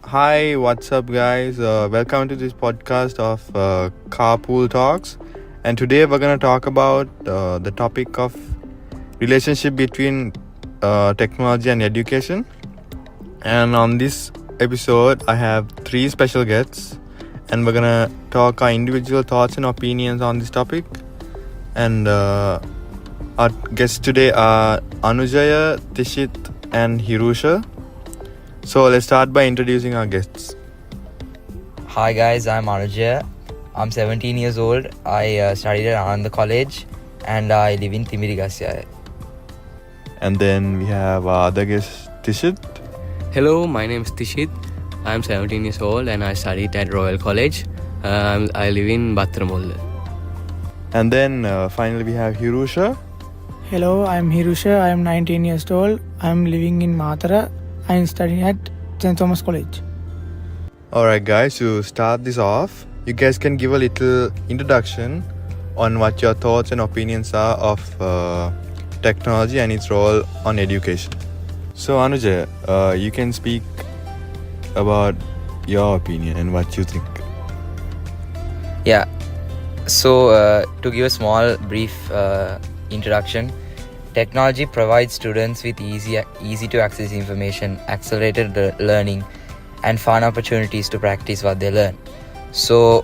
Hi, what's up, guys? Welcome to this podcast of Carpool Talks. And today we're going to talk about the topic of relationship between technology and education. And on this episode, I have three special guests, and we're going to talk our individual thoughts and opinions on this topic. And our guests today are Anujaya, Tishit, and Hirusha. So let's start by introducing our guests. Hi guys, I'm Anujaya. I'm 17 years old. I studied at Ananda College and I live in Timirigasya. And then we have our other guest, Tishit. Hello, my name is Tishit. I'm 17 years old and I studied at Royal College. I live in Bathramulla. And then finally we have Hirusha. Hello, I'm Hirusha. I'm 19 years old. I'm living in Mathura. I'm studying at St. Thomas College. Alright guys, to start this off, you guys can give a little introduction on what your thoughts and opinions are of technology and its role on education. So Anujaya, you can speak about your opinion and what you think. Yeah, so to give a small brief introduction, technology provides students with easy to access information, accelerated learning, and fun opportunities to practice what they learn. So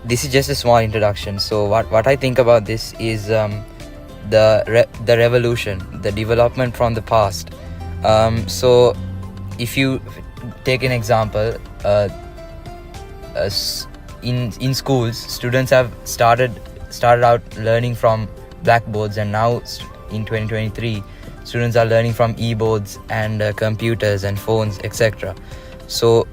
this is just a small introduction. So what I think about this is the revolution, the development from the past. So if you take an example, in schools, students have started out learning from blackboards, and now in 2023 students are learning from e-boards and computers and phones, etc. So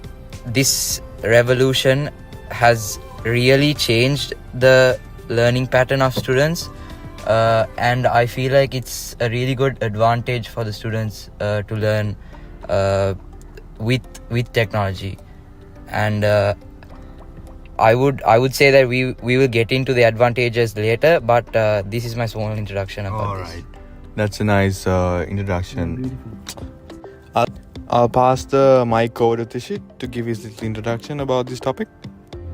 this revolution has really changed the learning pattern of students, and I feel like it's a really good advantage for the students to learn with technology. And I would say that we will get into the advantages later, but this is my small introduction about this. Alright, that's a nice introduction. I'll pass the mic over to Tishit to give his little introduction about this topic.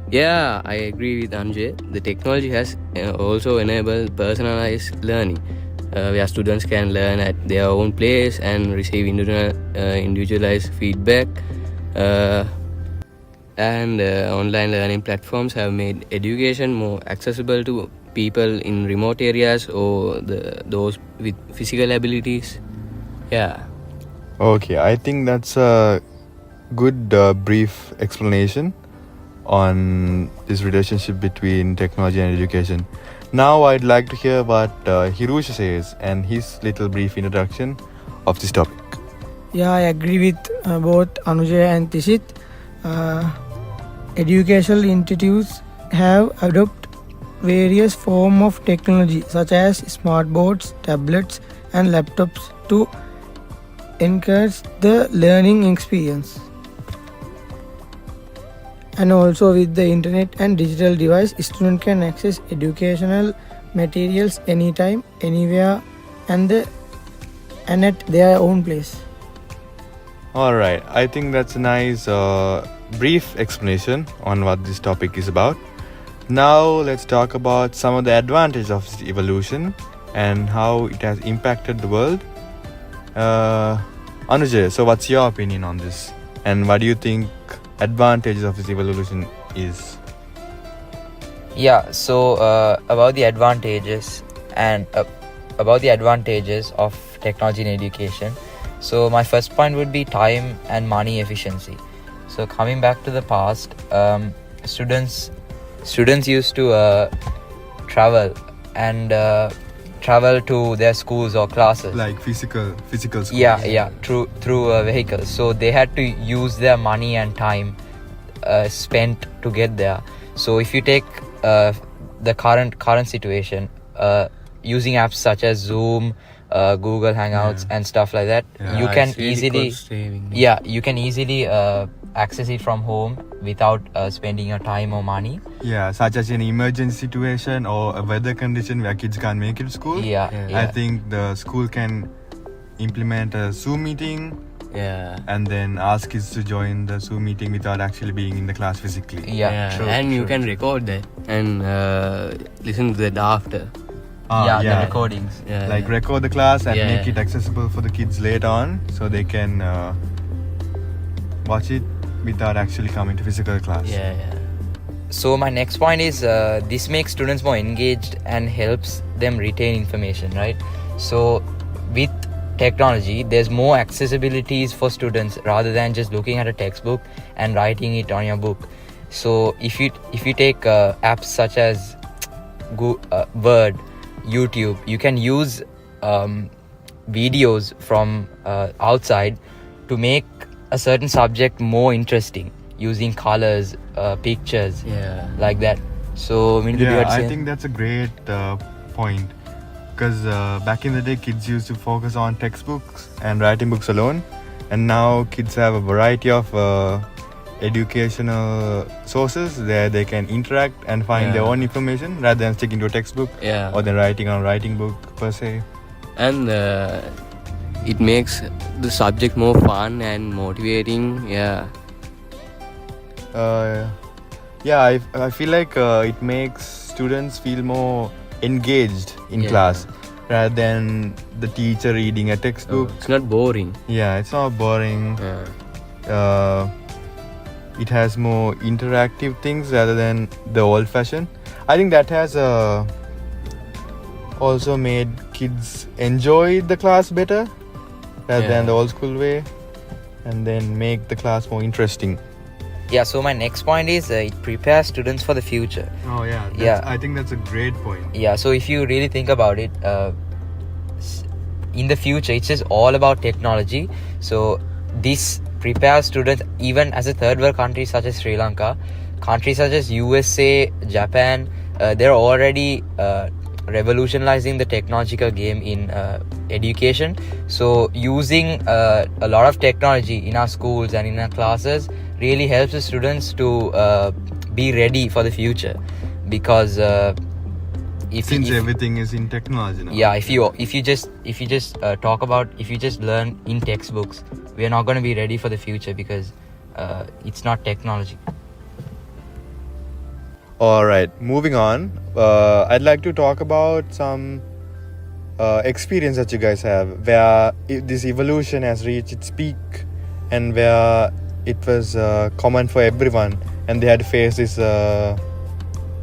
Yeah, I agree with Anjay. The technology has also enabled personalized learning, where students can learn at their own pace and receive individualized feedback. And online learning platforms have made education more accessible to people in remote areas or those with physical abilities. Yeah. Okay, I think that's a good brief explanation on this relationship between technology and education. Now I'd like to hear what Hirusha says and his little brief introduction of this topic. Yeah, I agree with both Anujaya and Tishit. Educational institutes have adopted various forms of technology such as smart boards, tablets and laptops to encourage the learning experience. And also with the internet and digital device, students can access educational materials anytime, anywhere and at their own place. Alright, I think that's a nice brief explanation on what this topic is about. Now let's talk about some of the advantages of this evolution and how it has impacted the world. Anujay, so what's your opinion on this? And what do you think advantages of this evolution is? Yeah, so about the advantages of technology in education. So my first point would be time and money efficiency. So coming back to the past, students used to travel to their schools or classes. Like physical schools. Yeah, through vehicles. So they had to use their money and time spent to get there. So if you take the current situation, using apps such as Zoom, Google Hangouts and stuff like that, you can easily access it from home without spending your time or money. Yeah, such as an emergency situation or a weather condition where kids can't make it to school. Yeah. I think the school can implement a Zoom meeting Yeah. and then ask kids to join the Zoom meeting without actually being in the class physically. Yeah, true, and you true. can record that and listen to that after. The recordings. Yeah. Like record the class and Yeah. make it accessible for the kids later on, so they can watch it without actually coming to physical class. Yeah. So my next point is this makes students more engaged and helps them retain information, right? So with technology, there's more accessibilities for students rather than just looking at a textbook and writing it on your book. So if you take apps such as Word, YouTube, you can use videos from outside to make a certain subject more interesting using colors, pictures, Yeah. like that. So I think that's a great point, because back in the day kids used to focus on textbooks and writing books alone, and now kids have a variety of educational sources where they can interact and find their Yeah. own information rather than sticking to a textbook Yeah. or then writing on a writing book per se. And it makes the subject more fun and motivating. Yeah. I feel like it makes students feel more engaged in Yeah. class rather than the teacher reading a textbook. It's not boring. Yeah, it's not boring. Yeah. It has more interactive things rather than the old fashioned. I think that has also made kids enjoy the class better rather than the old school way, and then make the class more interesting. Yeah, so my next point is it prepares students for the future. Oh yeah, Yeah. I think that's a great point. Yeah, so if you really think about it, in the future, it's just all about technology. So this prepares students, even as a third world country such as Sri Lanka, countries such as USA, Japan, they're already revolutionizing the technological game in education. So using a lot of technology in our schools and in our classes really helps the students to be ready for the future, because Since everything is in technology now. yeah, if you just learn in textbooks, we are not going to be ready for the future, because it's not technology. All right, moving on. I'd like to talk about some experience that you guys have where this evolution has reached its peak, and where it was common for everyone, and they had to face this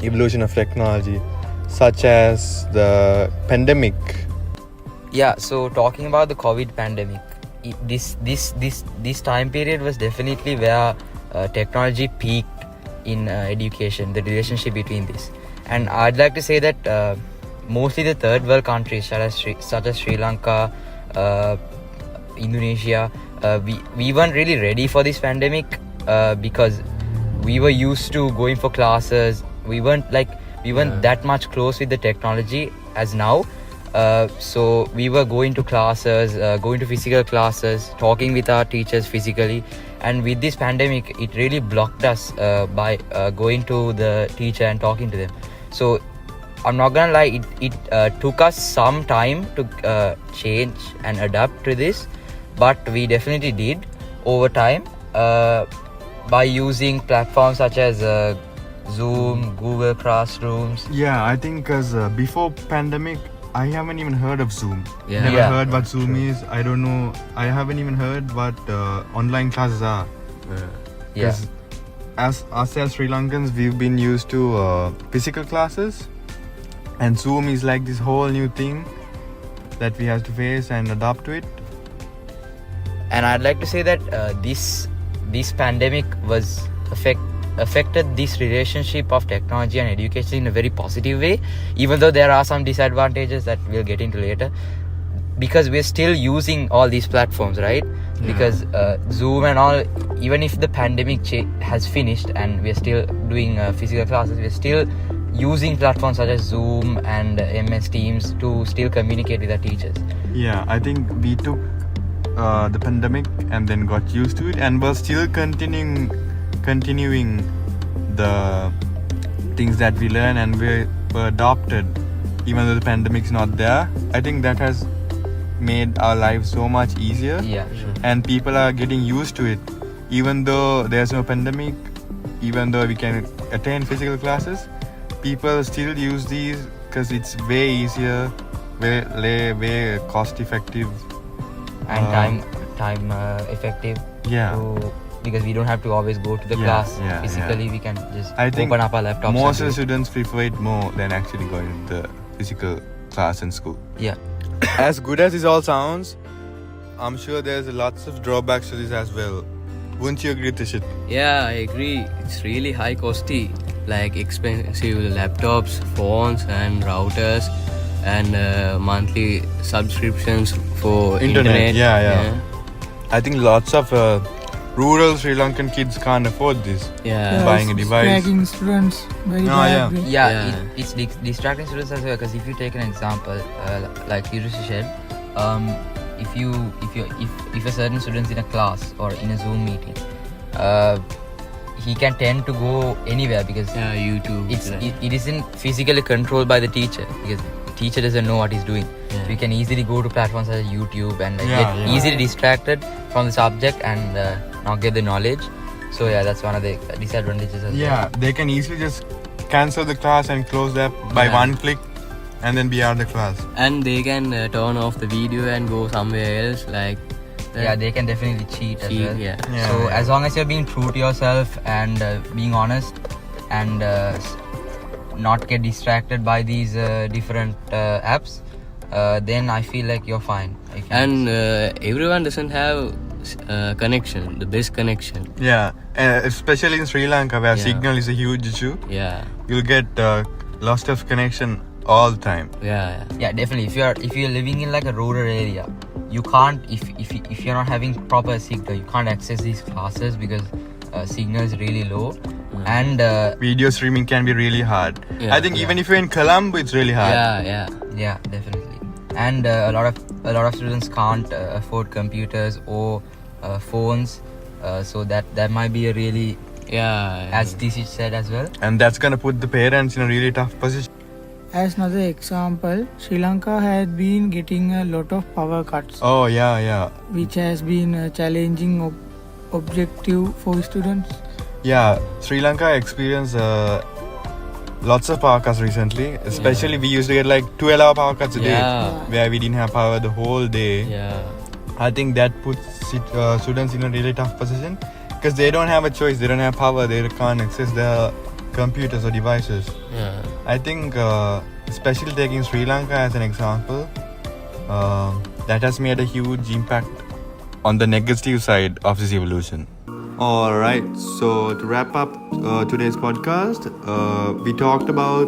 evolution of technology, such as the pandemic. Yeah, so talking about the COVID pandemic, this time period was definitely where technology peaked in education, the relationship between this. And I'd like to say that mostly the third world countries such as Sri Lanka, Indonesia, we weren't really ready for this pandemic because we were used to going for classes. We weren't that much close with the technology as now. So we were going to classes, going to physical classes, talking with our teachers physically. And with this pandemic, it really blocked us by going to the teacher and talking to them. So I'm not gonna lie, it took us some time to change and adapt to this, but we definitely did over time by using platforms such as Zoom, Google Classrooms. Yeah, I think because before pandemic, I haven't even heard of Zoom. Yeah. Never Yeah. heard what Zoom is. I don't know. I haven't even heard what online classes are. Yeah. 'Cause as us as Sri Lankans, we've been used to physical classes, and Zoom is like this whole new thing that we have to face and adapt to it. And I'd like to say that this pandemic was affected this relationship of technology and education in a very positive way, even though there are some disadvantages that we'll get into later, because we're still using all these platforms, right? Yeah. Because Zoom and all, even if the pandemic has finished and we're still doing physical classes, we're still using platforms such as Zoom and MS Teams to still communicate with our teachers. Yeah, I think we took the pandemic and then got used to it, and we're still continuing the things that we learn, and we were adopted even though the pandemic's not there. I think that has made our lives so much easier. Yeah. And people are getting used to it. Even though there's no pandemic, even though we can attend physical classes, people still use these because it's way easier, way cost effective, And time effective. Yeah. Because we don't have to always go to the class physically. We can just I think open up our laptops. most of the students prefer it more than actually going to the physical class in school. Yeah. As good as this all sounds, I'm sure there's lots of drawbacks to this as well. Wouldn't you agree, Tishit? Yeah, I agree. It's really high costly, like expensive laptops, phones, and routers, and monthly subscriptions for internet. Yeah. I think lots of rural Sri Lankan kids can't afford this. Yeah. Buying a device. Distracting students very Oh, bad. yeah. way. Yeah, it's distracting students as well. Because if you take an example, like Hiroshi said, if a certain student's in a class or in a Zoom meeting, he can tend to go anywhere because YouTube. it isn't physically controlled by the teacher, because the teacher doesn't know what he's doing. Yeah. So you can easily go to platforms like YouTube and Yeah, get yeah. easily distracted from the subject and not get the knowledge. So yeah, that's one of the disadvantages as well. Yeah, they can easily just cancel the class and close the app by Yeah. one click and then be out of the class. And they can turn off the video and go somewhere else. Like Yeah, they can definitely cheat as well. Yeah. So as long as you're being true to yourself and being honest and not get distracted by these different apps, then I feel like you're fine. And everyone doesn't have connection, the best connection. Yeah, especially in Sri Lanka where Yeah. signal is a huge issue. Yeah. You'll get lost of connection all the time. Yeah. Yeah, definitely. If you're living in like a rural area, you can't if you're not having proper signal, you can't access these classes because signal is really low. And Video streaming can be really hard. Yeah, I think even if you're in Colombo, it's really hard. yeah, definitely. And a lot of students can't afford computers or phones, so that might be a really, as DC said as well. And that's gonna put the parents in a really tough position. As another example, Sri Lanka has been getting a lot of power cuts, Oh yeah. which has been a challenging objective for students. Yeah, Sri Lanka experienced lots of power cuts recently. Especially we used to get like 12-hour power cuts a day, where we didn't have power the whole day. Yeah. I think that puts students in a really tough position because they don't have a choice. They don't have power. They can't access their computers or devices. Yeah. I think, especially taking Sri Lanka as an example, that has made a huge impact on the negative side of this evolution. Alright, so to wrap up today's podcast, we talked about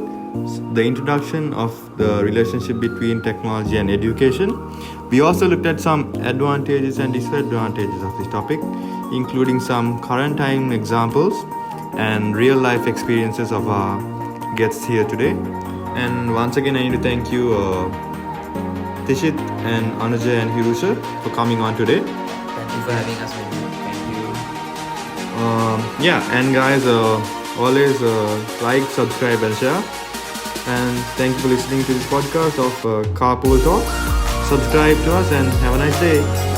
the introduction of the relationship between technology and education. We also looked at some advantages and disadvantages of this topic, including some current time examples and real life experiences of our guests here today. And once again, I need to thank you, Tishit and Anuja and Hirusha, for coming on today. Thank you for having us. Yeah, and guys, always like, subscribe, and share. And thank you for listening to this podcast of Carpool Talks. Subscribe to us and have a nice day.